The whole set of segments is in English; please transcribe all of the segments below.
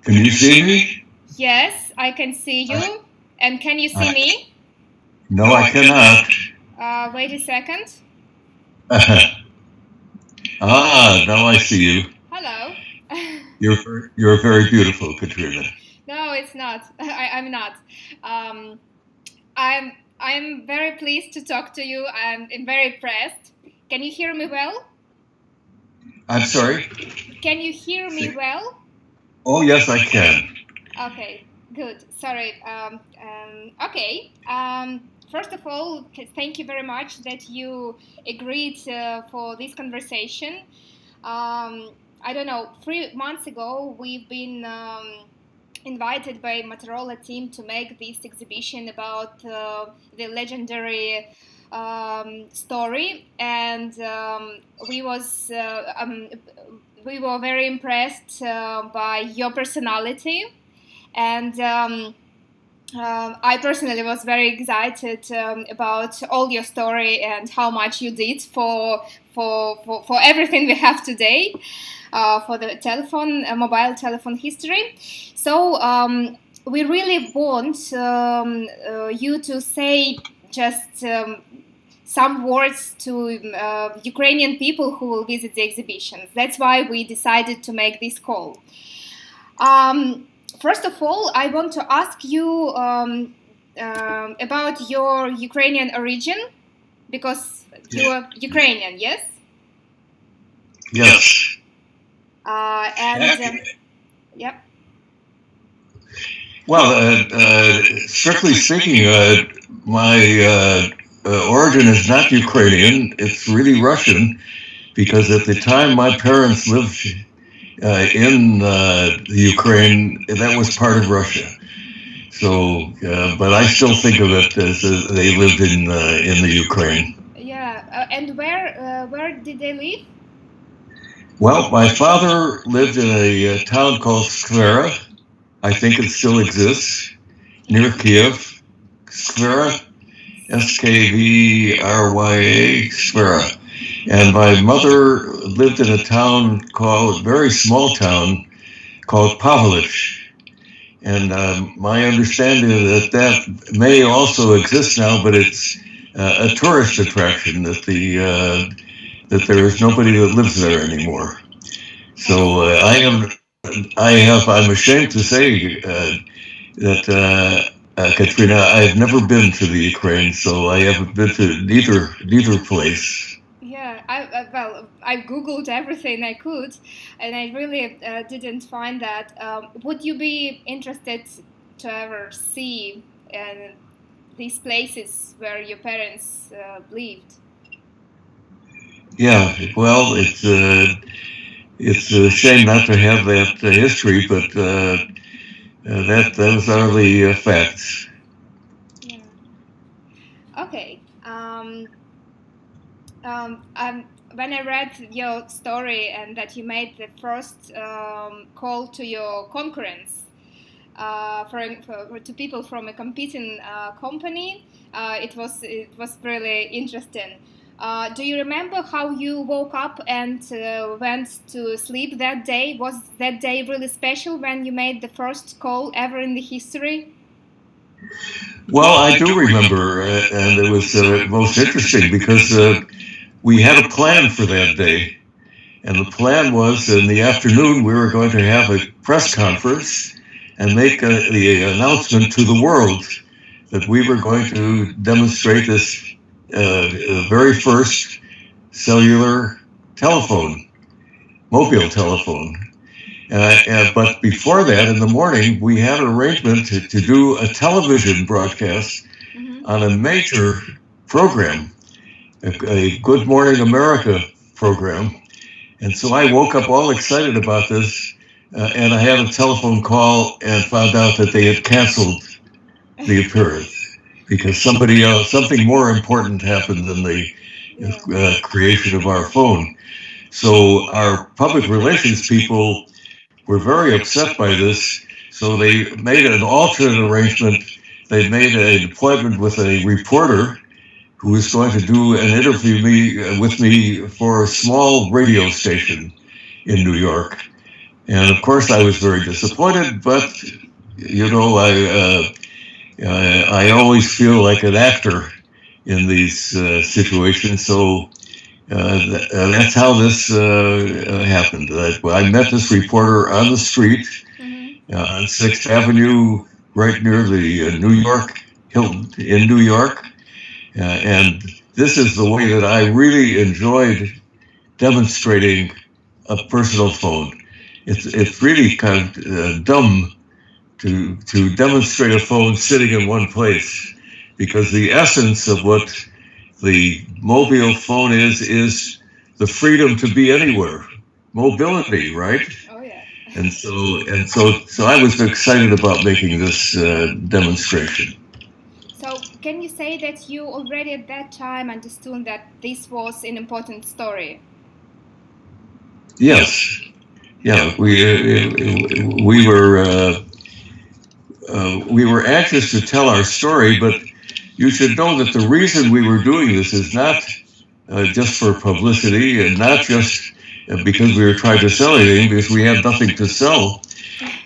Can you see me? Yes, I can see you. And can you see me? No, I cannot. Wait a second. Now I see you. Hello. You're very beautiful, Katrina. No, it's not. I'm not. Um, I'm very pleased to talk to you. I'm very impressed. Can you hear me well? I'm sorry? Can you hear me well? Oh, yes, I can. Okay, good. Sorry. Okay. First of all, thank you very much that you agreed for this conversation. I don't know, 3 months ago, we've been invited by Motorola team to make this exhibition about the legendary story, and we were very impressed by your personality, and I personally was very excited about all your story and how much you did for everything we have today, for the mobile telephone history. So we really want you to say just some words to Ukrainian people who will visit the exhibitions. That's why we decided to make this call. First of all, I want to ask you about your Ukrainian origin, because you are Ukrainian, yes? Yes. Yep. Well, strictly speaking, my origin is not Ukrainian. It's really Russian, because at the time my parents lived in the Ukraine, that was part of Russia. So, but I still think of it as they lived in the Ukraine. Yeah, and where did they live? Well, my father lived in a town called Skvera. I think it still exists, near Kiev. Skvera, Skvrya, Skvera. And my mother lived in a very small town called Pavlich. And my understanding is that may also exist now, but it's a tourist attraction, that there is nobody that lives there anymore. So I'm ashamed to say that Katrina, I've never been to the Ukraine, so I haven't been to neither place. Yeah, I googled everything I could, and I really didn't find that. Would you be interested to ever see these places where your parents lived? Yeah, well, it's a shame not to have that history, but those are the facts. Yeah. Okay. When I read your story and that you made the first call to your concurrents, to people from a competing company, it was really interesting. Do you remember how you woke up and went to sleep that day? Was that day really special when you made the first call ever in the history? Well, I do remember, and it was most interesting because we had a plan for that day. And the plan was, in the afternoon, we were going to have a press conference and make the announcement to the world that we were going to demonstrate this very first cellular telephone, mobile telephone. But before that, in the morning, we had an arrangement to do a television broadcast on a major program, a Good Morning America program. And so I woke up all excited about this, and I had a telephone call and found out that they had canceled the appearance because something more important happened than the creation of our phone. So our public relations people were very upset by this, so they made an alternate arrangement. They made an appointment with a reporter who was going to do an interview with me for a small radio station in New York. And of course, I was very disappointed, but I always feel like an actor in these situations. So that's how this happened. I met this reporter on the street on 6th Avenue, right near the New York Hilton in New York. And this is the way that I really enjoyed demonstrating a personal phone. It's really kind of dumb to demonstrate a phone sitting in one place, because the essence of what the mobile phone is the freedom to be anywhere, mobility, right? Oh yeah. And so I was excited about making this demonstration. So can you say that you already at that time understood that this was an important story? Yes. Yeah, we were anxious to tell our story, but you should know that the reason we were doing this is not just for publicity, and not just because we were trying to sell anything, because we had nothing to sell,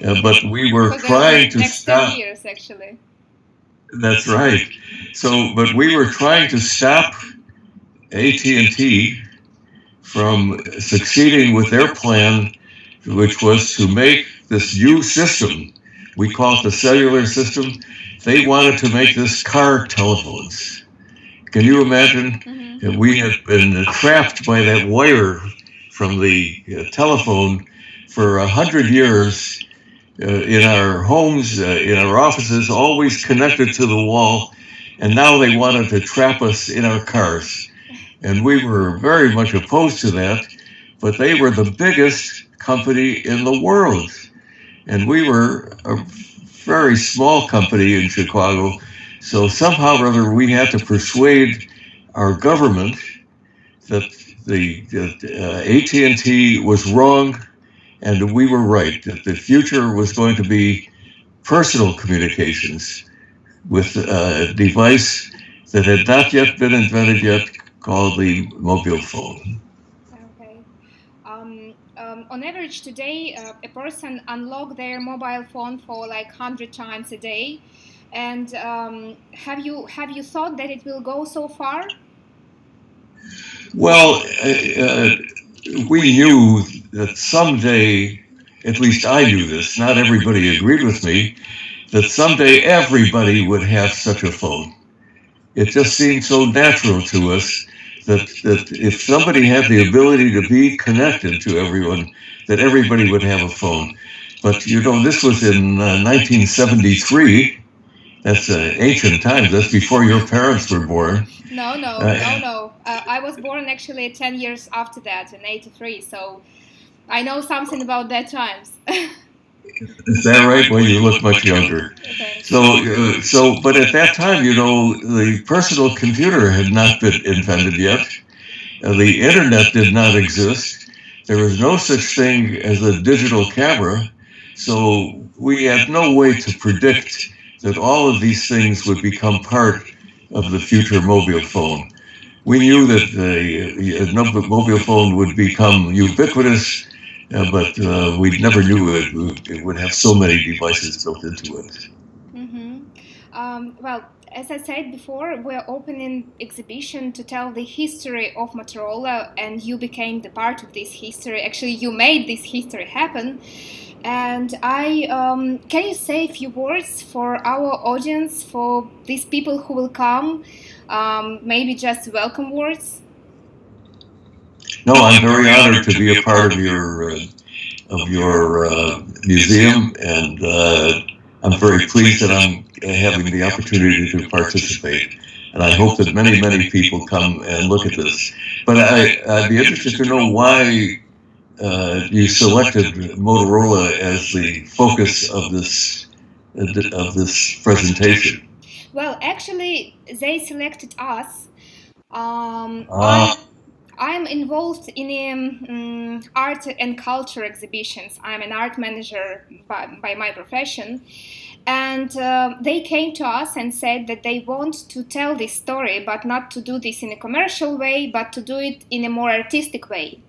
but we were trying to stop. 10 years, actually. That's right. But we were trying to stop AT&T from succeeding with their plan, which was to make this new system. We call it the cellular system. They wanted to make this car telephones. Can you imagine? We had been trapped by that wire from the telephone for 100 years in our homes, in our offices, always connected to the wall. And now they wanted to trap us in our cars. And we were very much opposed to that. But they were the biggest company in the world. And we were a very small company in Chicago. So somehow or other, we had to persuade our government that AT&T was wrong and we were right, that the future was going to be personal communications with a device that had not yet been invented yet, called the mobile phone. Okay. On average today, a person unlock their mobile phone for like 100 times a day. And have you thought that it will go so far? Well, we knew that someday, at least I knew this, not everybody agreed with me, that someday everybody would have such a phone. It just seemed so natural to us that if somebody had the ability to be connected to everyone, that everybody would have a phone. But this was in 1973. That's ancient times. That's before your parents were born. No. I was born actually 10 years after that, in '83. So I know something about that times. Is that right? Well, you look much younger. Okay. But at that time, the personal computer had not been invented yet. The internet did not exist. There was no such thing as a digital camera. So we had no way to predict that all of these things would become part of the future mobile phone. We knew that the mobile phone would become ubiquitous, but we never knew it would have so many devices built into it. Well, as I said before, we're opening exhibition to tell the history of Motorola, and you became the part of this history. Actually, you made this history happen. And can you say a few words for our audience, for these people who will come? Maybe just welcome words. No, I'm very honored to be a part of your museum, and I'm very pleased that I'm having the opportunity to participate. And I hope that many people come and look at this. But I'd be interested to know why you selected Motorola as the focus of this presentation. Well, actually, they selected us. I'm involved in art and culture exhibitions. I'm an art manager by my profession. And they came to us and said that they want to tell this story, but not to do this in a commercial way, but to do it in a more artistic way.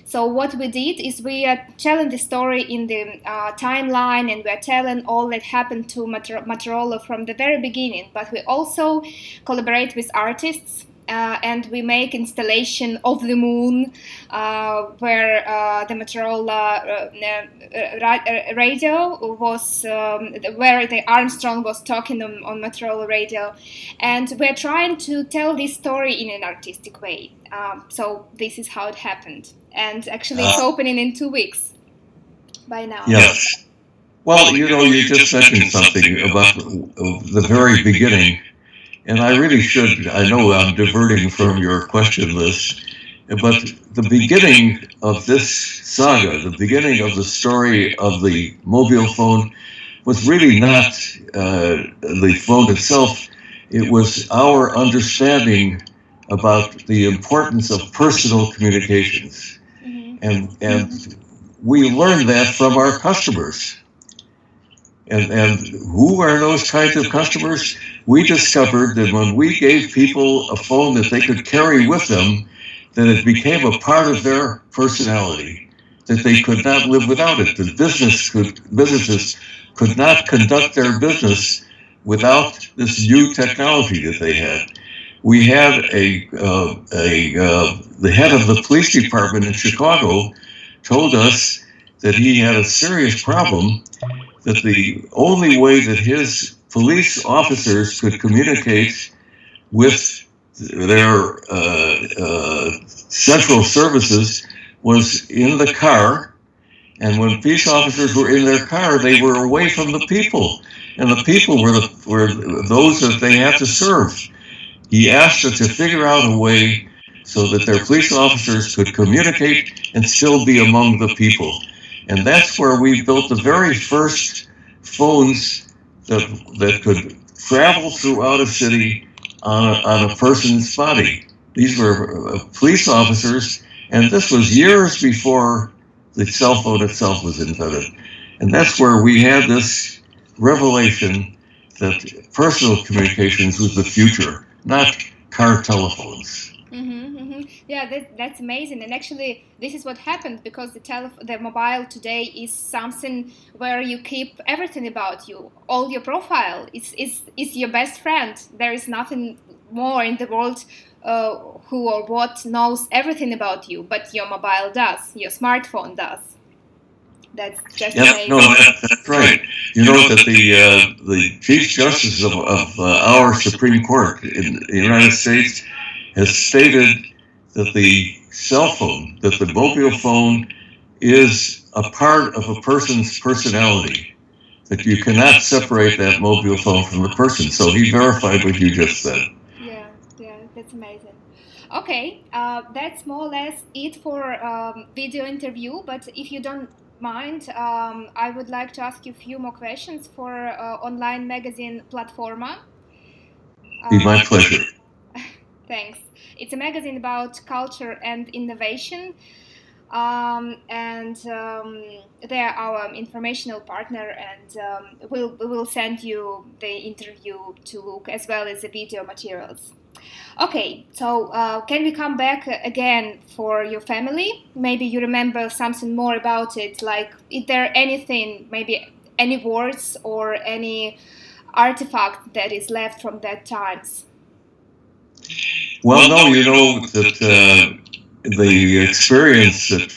So what we did is we are telling the story in the timeline, and we are telling all that happened to Motorola from the very beginning. But we also collaborate with artists. And we make installation of the moon, where the Motorola radio was, where the Armstrong was talking on Motorola radio, and we're trying to tell this story in an artistic way. So this is how it happened, and actually it's opening in 2 weeks by now. Yes. Well, you just mentioned something about the very beginning. And I really should, I know I'm diverting from your question list, but the beginning of this saga, the beginning of the story of the mobile phone was really not the phone itself. It was our understanding about the importance of personal communications. Mm-hmm. And we learned that from our customers. And who are those kinds of customers? We discovered that when we gave people a phone that they could carry with them, that it became a part of their personality, that they could not live without it. That businesses could not conduct their business without this new technology that they had. We had the head of the police department in Chicago told us that he had a serious problem, that the only way that his police officers could communicate with their central services was in the car. And when police officers were in their car, they were away from the people. And the people were those that they had to serve. He asked us to figure out a way so that their police officers could communicate and still be among the people. And that's where we built the very first phones that could travel throughout a city on a person's body. These were police officers, and this was years before the cell phone itself was invented. And that's where we had this revelation that personal communications was the future, not car telephones. Yeah, that's amazing. And actually, this is what happened, because the mobile today is something where you keep everything about you. All your profile is your best friend. There is nothing more in the world who or what knows everything about you, but your mobile does, your smartphone does. That's just amazing. No, that's right. You know that the Chief Justice of our Supreme Court in the United States has stated that the cell phone, that the mobile phone is a part of a person's personality, that you cannot separate that mobile phone from the person. So he verified what you just said. Yeah, that's amazing. Okay, that's more or less it for video interview, but if you don't mind, I would like to ask you a few more questions for online magazine Platforma. Be my pleasure. Thanks. It's a magazine about culture and innovation, and they're our informational partner, and we will send you the interview to look, as well as the video materials. Okay, so can we come back again for your family? Maybe you remember something more about it, like is there anything, maybe any words or any artifact that is left from that times? Well, no, you know that the experience that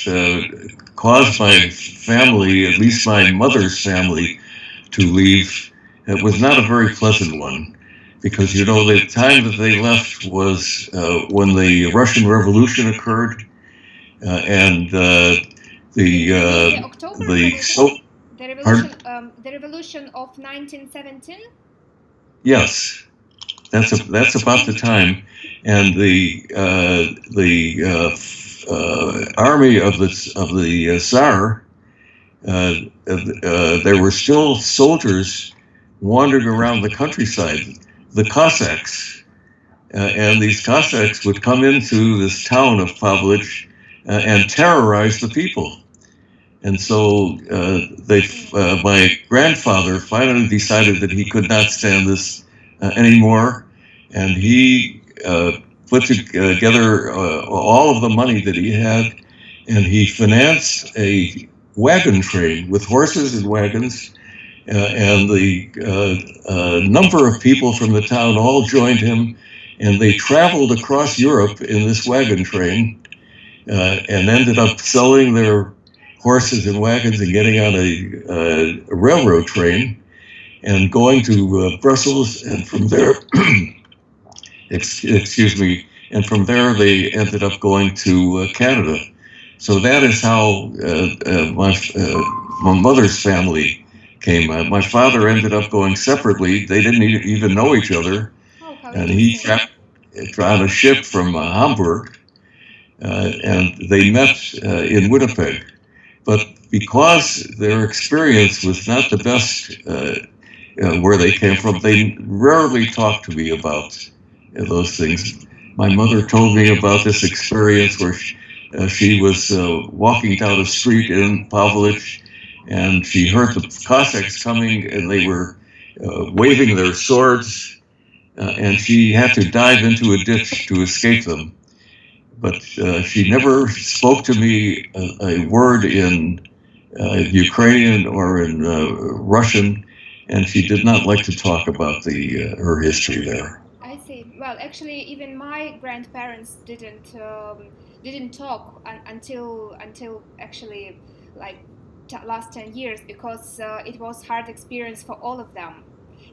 caused my family, at least my mother's family, to leave, it was not a very pleasant one, because you know the time that they left was when the Russian Revolution occurred, and the revolution of 1917. Yes. That's about the time, and the army of the Tsar, there were still soldiers wandering around the countryside, the Cossacks, and these Cossacks would come into this town of Pavlich and terrorize the people. And so my grandfather finally decided that he could not stand this anymore, and he put together all of the money that he had, and he financed a wagon train with horses and wagons, and the number of people from the town all joined him, and they traveled across Europe in this wagon train, and ended up selling their horses and wagons and getting on a railroad train and going to Brussels, and from there, excuse me, and from there they ended up going to Canada. So that is how my mother's family came. My father ended up going separately. They didn't even know each other, and he traveled on a ship from Hamburg, and they met in Winnipeg. But because their experience was not the best where they came from, they rarely talked to me about those things. My mother told me about this experience where she was walking down a street in Pavlich, and she heard the Cossacks coming, and they were waving their swords, and she had to dive into a ditch to escape them. But she never spoke to me a word in Ukrainian or in Russian, and she did not like to talk about her history there. I see. Well, actually, even my grandparents didn't talk until actually like last 10 years, because it was hard experience for all of them.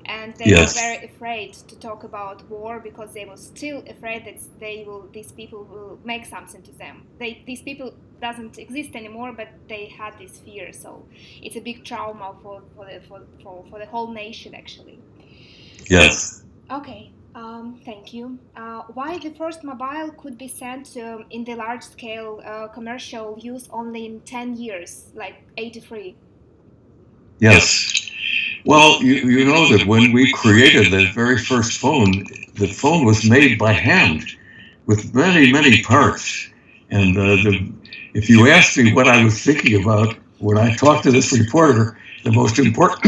And they were very afraid to talk about war, because they were still afraid that these people will make something to them. These people doesn't exist anymore, but they had this fear. So it's a big trauma for the whole nation, actually. Yes. Okay. Thank you. Why the first mobile could be sent in the large-scale commercial use only in 10 years, like 83? Yes. Well, you know that when we created that very first phone, the phone was made by hand with many, many parts. And if you ask me what I was thinking about when I talked to this reporter, the most important,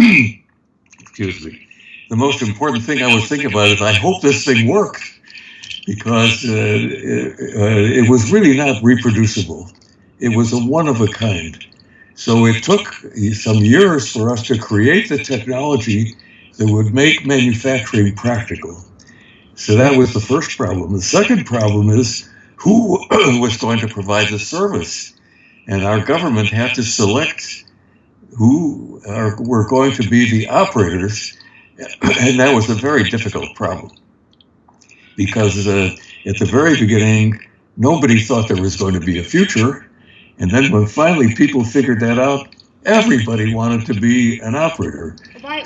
the most important thing I was thinking about is I hope this thing works, because it was really not reproducible. It was a one of a kind. So it took some years for us to create the technology that would make manufacturing practical. So that was the first problem. The second problem is who was going to provide the service. And our government had to select who were going to be the operators. And that was a very difficult problem, because at the very beginning, nobody thought there was going to be a future. And then when finally people figured that out, everybody wanted to be an operator. Why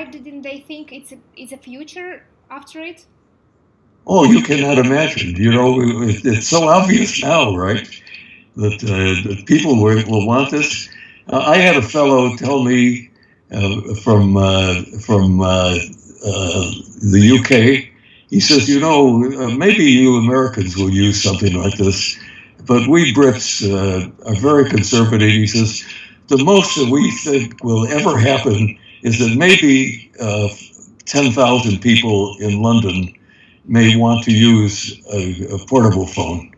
didn't they think it's a future after it? Oh, you cannot imagine. You know, it's so obvious now, right? That people will want this. I had a fellow tell me from the UK. He says, you know, maybe you Americans will use something like this, but we Brits are very conservative. He says, the most that we think will ever happen is that maybe 10,000 people in London may want to use a portable phone.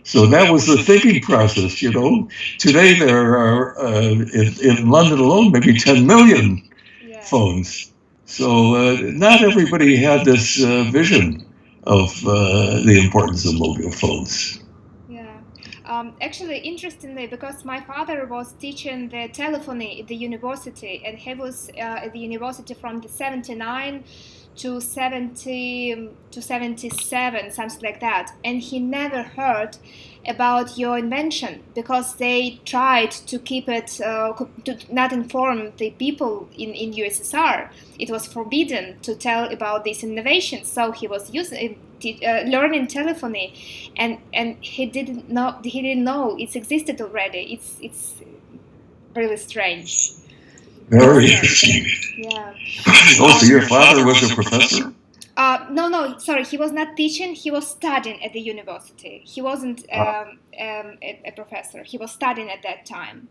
So that was the thinking process, you know. Today there are, in London alone, maybe 10 million phones. So not everybody had this vision of the importance of mobile phones. Actually, interestingly, because my father was teaching the telephony at the university, and he was at the university from the 79 to 77, something like that, and he never heard about your invention, because they tried to keep it, to not inform the people in USSR. It was forbidden to tell about this innovation, so he was learning telephony, and he didn't know it existed already. It's really strange. Very interesting. Yeah. Oh, so your father was a professor? No, sorry, he was not teaching, he was studying at the university. He wasn't a professor, he was studying at that time.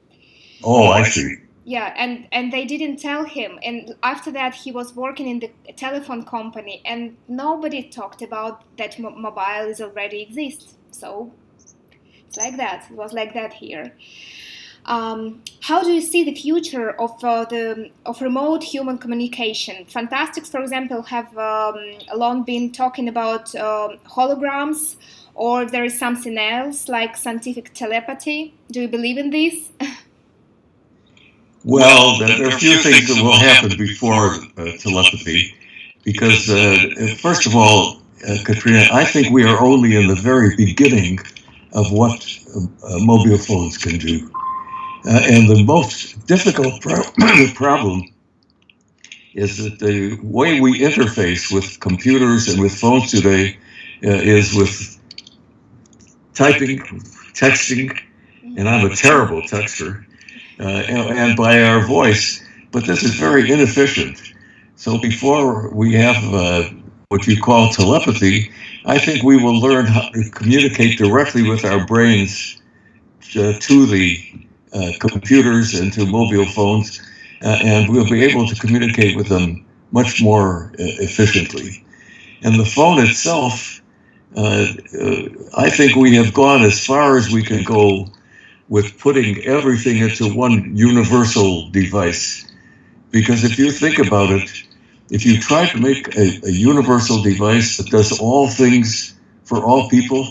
Oh, I see. Yeah, and they didn't tell him. And after that, he was working in the telephone company, and nobody talked about that mobile already exists. So It's like that. It was like that here. How do you see the future of remote human communication? Fantastics, for example, have long been talking about holograms, or if there is something else like scientific telepathy. Do you believe in this? Well, there are a few things that will happen before telepathy, because first of all, Katrina, I think we are only in the very beginning of what mobile phones can do. And the most difficult problem is that the way we interface with computers and with phones today is with typing, texting, and I'm a terrible texter, and by our voice, but this is very inefficient. So before we have what you call telepathy, I think we will learn how to communicate directly with our brains to the computers and to mobile phones, and we'll be able to communicate with them much more efficiently. And the phone itself, I think we have gone as far as we can go with putting everything into one universal device. Because if you think about it, if you try to make a universal device that does all things for all people,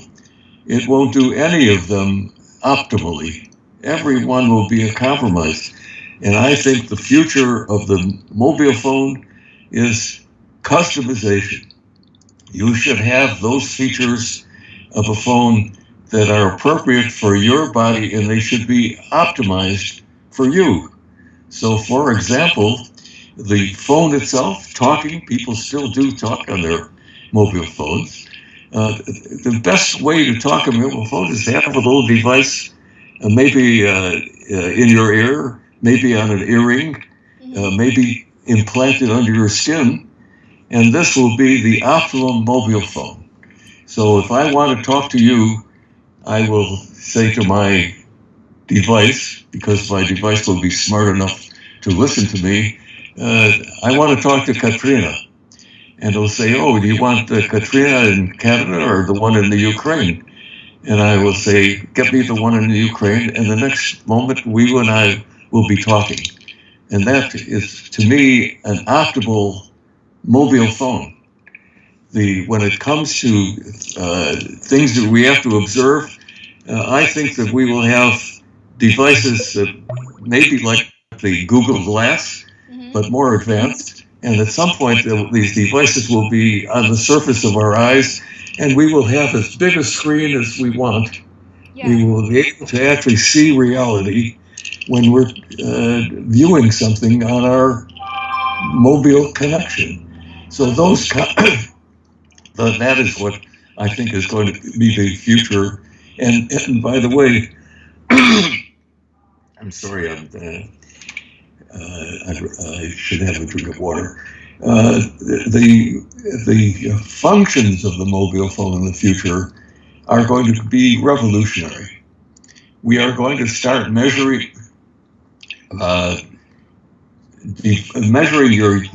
it won't do any of them optimally. Every one will be a compromise. And I think the future of the mobile phone is customization. You should have those features of a phone that are appropriate for your body, and they should be optimized for you. So, for example, the phone itself, talking, people still do talk on their mobile phones. The best way to talk on a mobile phone is to have a little device, maybe in your ear, maybe on an earring, maybe implanted under your skin, and this will be the optimum mobile phone. So if I want to talk to you, I will say to my device, because my device will be smart enough to listen to me, I want to talk to Katrina. And it'll say, oh, do you want Katrina in Canada or the one in the Ukraine? And I will say, get me the one in the Ukraine, and the next moment you and I will be talking. And that is, to me, an optimal mobile phone. When it comes to things that we have to observe, I think that we will have devices that maybe like the Google Glass, but more advanced. And at some point, these devices will be on the surface of our eyes, and we will have as big a screen as we want. Yeah. We will be able to actually see reality when we're viewing something on our mobile connection. So that is what I think is going to be the future. And by the way, I'm sorry, I should have a drink of water. The functions of the mobile phone in the future are going to be revolutionary. We are going to start measuring the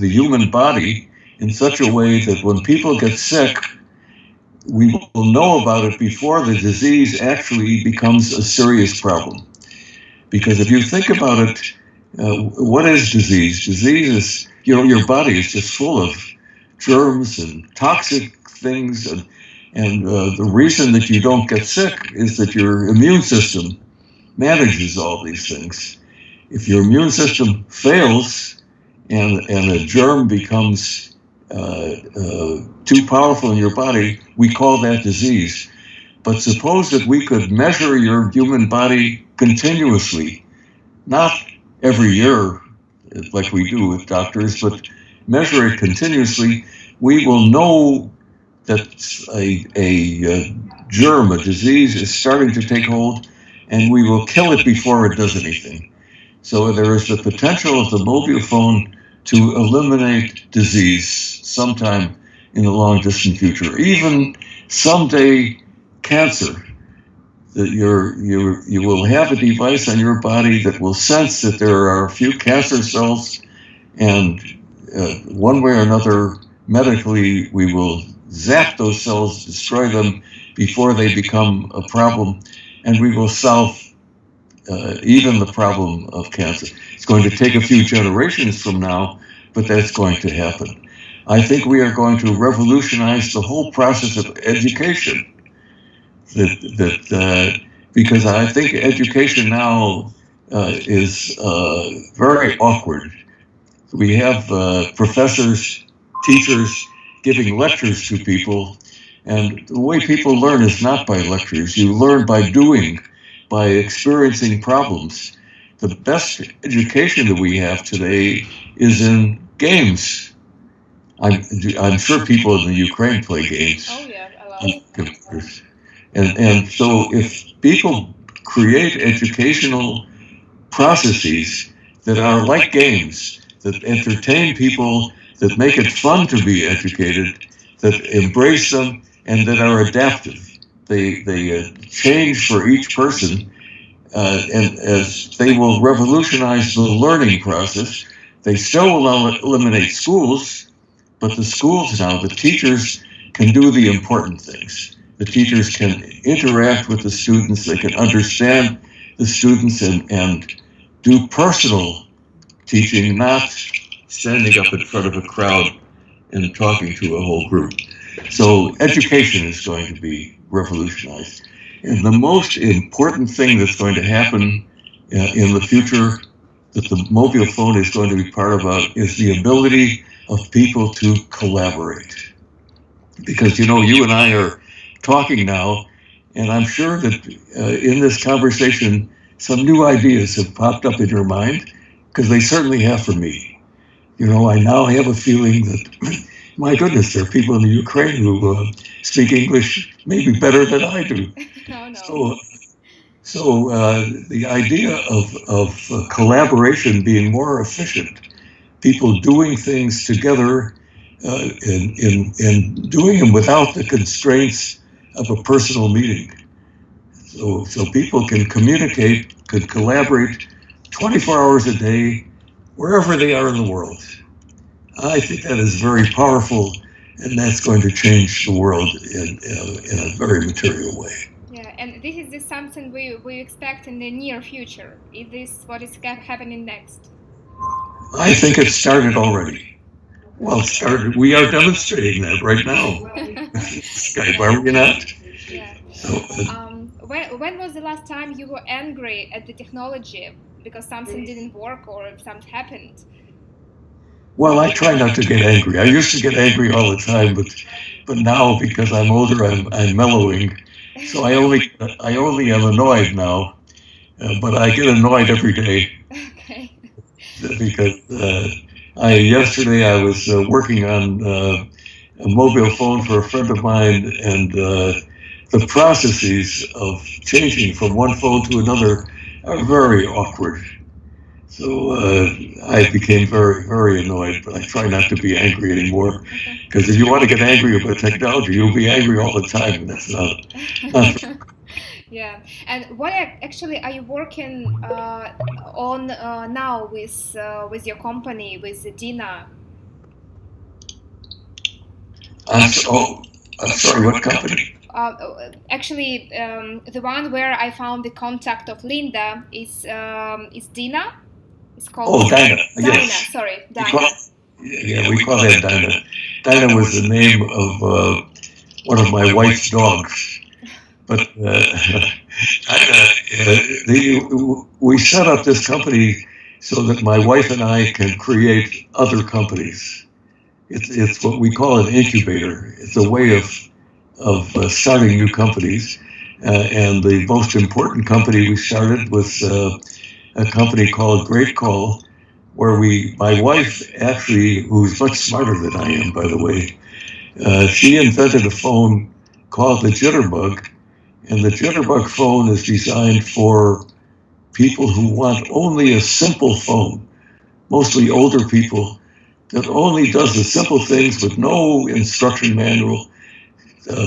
human body in such a way that when people get sick, we will know about it before the disease actually becomes a serious problem. Because if you think about it, what is disease? Disease is, your body is just full of germs and toxic things, and the reason that you don't get sick is that your immune system manages all these things. If your immune system fails and a germ becomes too powerful in your body, we call that disease. But suppose that we could measure your human body continuously, not every year like we do with doctors, but measure it continuously, we will know that a germ, a disease, is starting to take hold, and we will kill it before it does anything. So there is the potential of the mobile phone to eliminate disease sometime in the long distant future. Even someday, cancer. That you will have a device on your body that will sense that there are a few cancer cells, and one way or another, medically, we will zap those cells, destroy them before they become a problem, and we will solve even the problem of cancer. It's going to take a few generations from now, but that's going to happen. I think we are going to revolutionize the whole process of education. Because I think education now is very awkward. We have professors, teachers giving lectures to people, and the way people learn is not by lectures. You learn by doing, by experiencing problems. The best education that we have today is in games. I'm sure people in the Ukraine play games. Oh yeah, I love on computers. And so if people create educational processes that are like games, that entertain people, that make it fun to be educated, that embrace them, and that are adaptive. They change for each person, and as they will revolutionize the learning process. They still will eliminate schools, but the schools now, the teachers can do the important things. The teachers can interact with the students, they can understand the students and do personal teaching, not standing up in front of a crowd and talking to a whole group. So education is going to be revolutionized. And the most important thing that's going to happen in the future that the mobile phone is going to be part of is the ability of people to collaborate. Because, you know, you and I are talking now, and I'm sure that in this conversation, some new ideas have popped up in your mind, because they certainly have for me. You know, I now have a feeling that, my goodness, there are people in the Ukraine who speak English maybe better than I do. No. So the idea of collaboration being more efficient, people doing things together and doing them without the constraints of a personal meeting. So people can communicate, could collaborate 24 hours a day, wherever they are in the world. I think that is very powerful, and that's going to change the world in a very material way. Yeah, and this is something we expect in the near future. Is this what is happening next? I think it started already. Well, it started. We are demonstrating that right now. Skype, are we not? Yeah. So, when was the last time you were angry at the technology because something didn't work or something happened? well, I try not to get angry. I used to get angry all the time, but now because I'm older, I'm mellowing. So I only am annoyed now, but I get annoyed every day. Okay. Because yesterday I was working on a mobile phone for a friend of mine, and the processes of changing from one phone to another are very awkward. So I became very, very annoyed, but I try not to be angry anymore, because if you want to get angry about technology, you'll be angry all the time, and that's not Yeah, and what actually are you working on now with your company, with Dina? I'm sorry, what company? Actually, the one where I found the contact of Linda is Dina. It's called Dinah. Dinah. Yes. Sorry, We Dinah. call that Dinah. Dinah was the name of one of my wife's dogs. But we set up this company so that my wife and I can create other companies. It's what we call an incubator. It's a way of starting new companies. And the most important company we started was a company called Great Call, where my wife actually, who's much smarter than I am, by the way, she invented a phone called the Jitterbug. And the Jitterbug phone is designed for people who want only a simple phone, mostly older people, that only does the simple things with no instruction manual,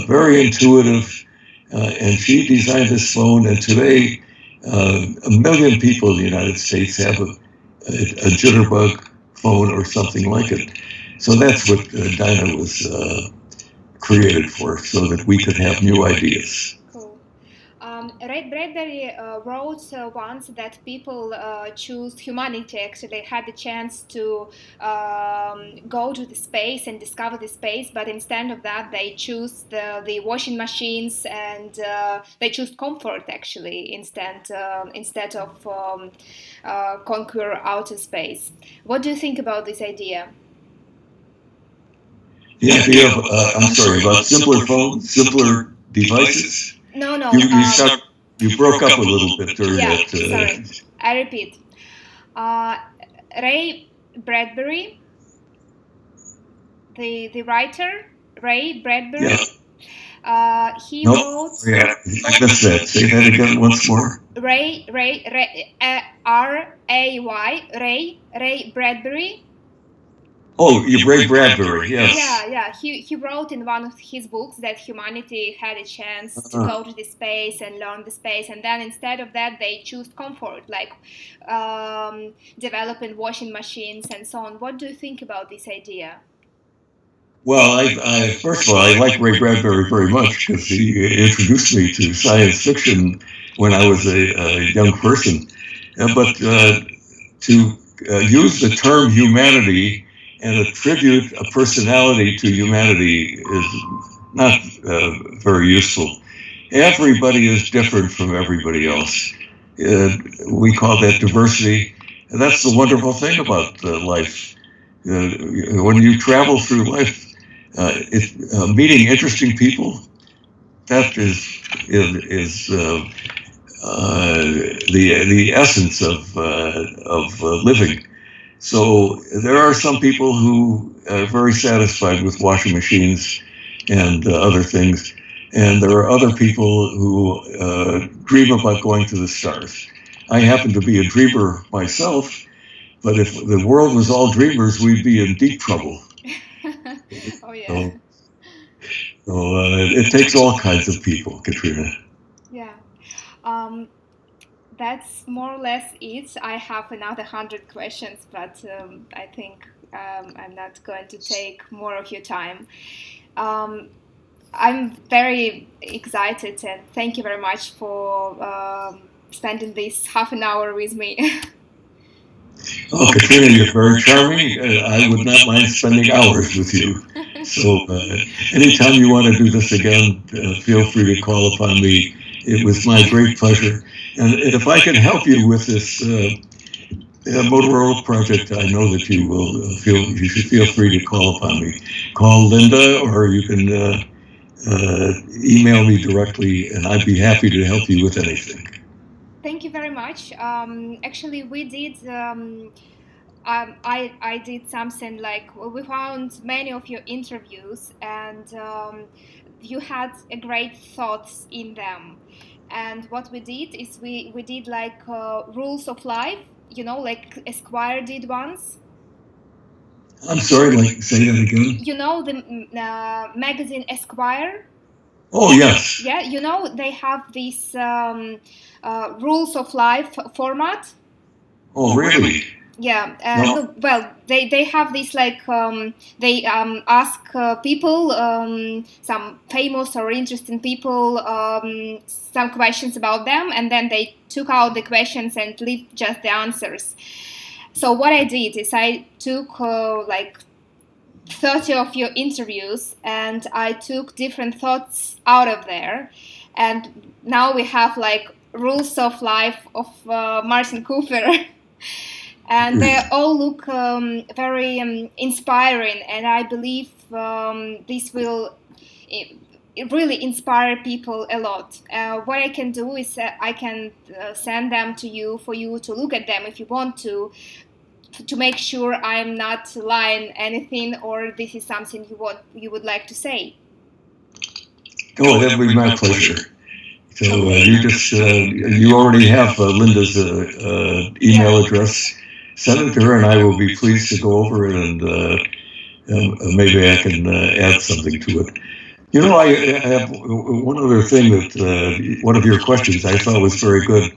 very intuitive. And she designed this phone, and today 1 million people in the United States have a Jitterbug phone or something like it. So that's what Dinah was created for, so that we could have new ideas. Cool. Ray Bradbury wrote once that people choose humanity actually had the chance to go to the space and discover the space, but instead of that they choose the washing machines and they choose comfort actually instead of conquer outer space. What do you think about this idea? The idea of, I'm sorry, about simpler phones, simpler devices. No. You broke up a little bit during that. Sorry. I repeat. Ray Bradbury, the writer, Ray Bradbury. Yeah. He wrote. Yeah, I missed that. Say that again once more. Ray Ray Bradbury. Oh, Ray Bradbury, yes. Yeah. He wrote in one of his books that humanity had a chance to go to the space and learn the space, and then instead of that they choose comfort, like developing washing machines and so on. What do you think about this idea? Well, I first of all, I like Ray Bradbury very much because he introduced me to science fiction when I was a young person. But to use the term humanity and attribute a personality to humanity is not very useful. Everybody is different from everybody else. We call that diversity. And that's the wonderful thing about life. When you travel through life, meeting interesting people, that is the essence of living. So there are some people who are very satisfied with washing machines and other things, and there are other people who dream about going to the stars. I happen to be a dreamer myself, but if the world was all dreamers, we'd be in deep trouble. Oh yeah. So it takes all kinds of people, Katrina. Yeah. That's more or less it. I have another 100 questions, but I think I'm not going to take more of your time. I'm very excited, and thank you very much for spending this half an hour with me. Oh, Katrina, you're very charming. I would not mind spending hours with you. So anytime you want to do this again, feel free to call upon me. It was my great pleasure. And if I can help you with this Motorola project, I know that you should feel free to call upon me. Call Linda, or you can email me directly, and I'd be happy to help you with anything. Thank you very much. Actually, we did. I did something like we found many of your interviews, and you had a great thoughts in them. And what we did is we did like rules of life, like Esquire did once. I'm sorry, like, say that again. You know the magazine Esquire? Oh, yes. Yeah, they have this rules of life format. Oh, really? Yeah. No. Well, they have this like they ask people, some famous or interesting people, some questions about them, and then they took out the questions and leave just the answers. So what I did is I took like 30 of your interviews, and I took different thoughts out of there, and now we have like rules of life of Mартіном Купером. And they all look very inspiring, and I believe this will really inspire people a lot. What I can do is I can send them to you for you to look at them if you want to make sure I'm not lying anything, or this is something you would like to say. Oh, that would be my pleasure. So you already have Linda's email address. Send it to her, and I will be pleased to go over it, and maybe I can add something to it. I have one other thing that one of your questions I thought was very good.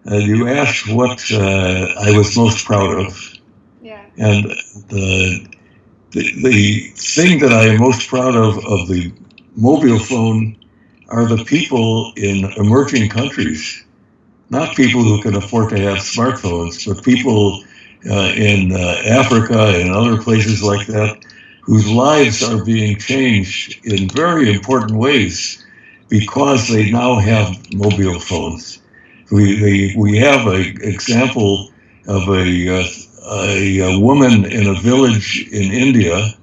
You asked what I was most proud of. Yeah. And the thing that I am most proud of the mobile phone are the people in emerging countries, not people who can afford to have smartphones, but people in Africa and other places like that, whose lives are being changed in very important ways because they now have mobile phones. We have an example of a woman in a village in India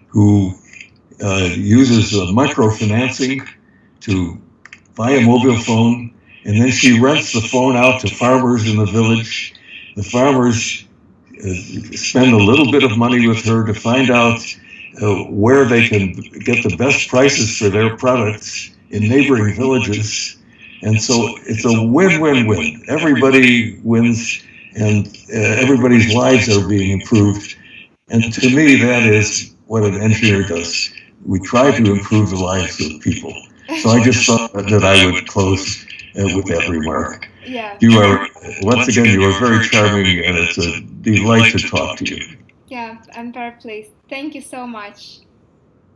who uses microfinancing to buy a mobile phone, and then she rents the phone out to farmers in the village. The farmers spend a little bit of money with her to find out where they can get the best prices for their products in neighboring villages. And so it's a win-win-win. Everybody wins, and everybody's lives are being improved. And to me, that is what an engineer does. We try to improve the lives of people. So I just thought that I would close with that remark. Yeah. You are, once again, you are very charming, and it's a delight to talk to you. Yeah, I'm very pleased. Thank you so much.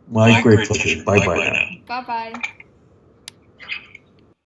My great pleasure. Bye-bye now. Bye-bye.